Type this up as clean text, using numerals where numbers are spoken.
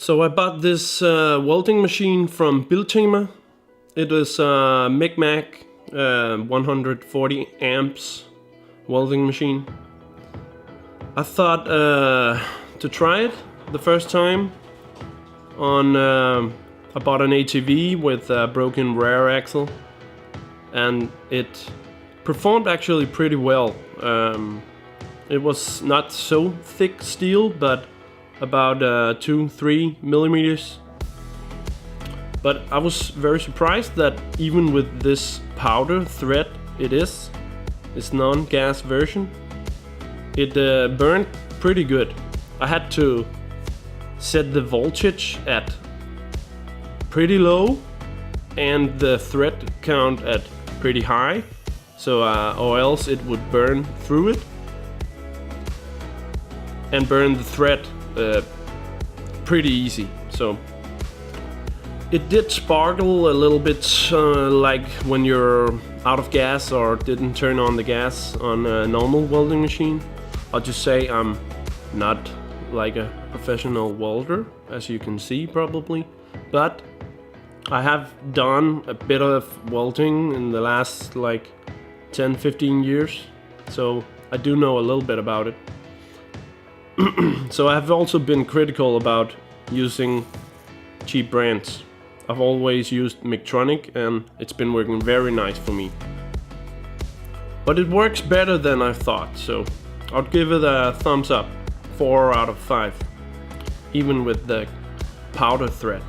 So I bought this welding machine from Biltema. It is a MIG MAG 140 amps welding machine. I thought to try it the first time on I bought an ATV with a broken rear axle, and it performed actually pretty well. It was not so thick steel, but about 2-3 millimeters. But I was very surprised that even with this powder thread this non-gas version, it burned pretty good. I had to set the voltage at pretty low and the thread count at pretty high, so or else it would burn through it and burn the thread pretty easy. So it did sparkle a little bit, like when you're out of gas or didn't turn on the gas on a normal welding machine. I'll just say I'm not like a professional welder, as you can see probably, but I have done a bit of welding in the last like 10-15 years, so I do know a little bit about it. So I have also been critical about using cheap brands. I've always used Mictronic and it's been working very nice for me. But it works better than I thought, so I'd give it a thumbs up, 4 out of 5, even with the powder thread.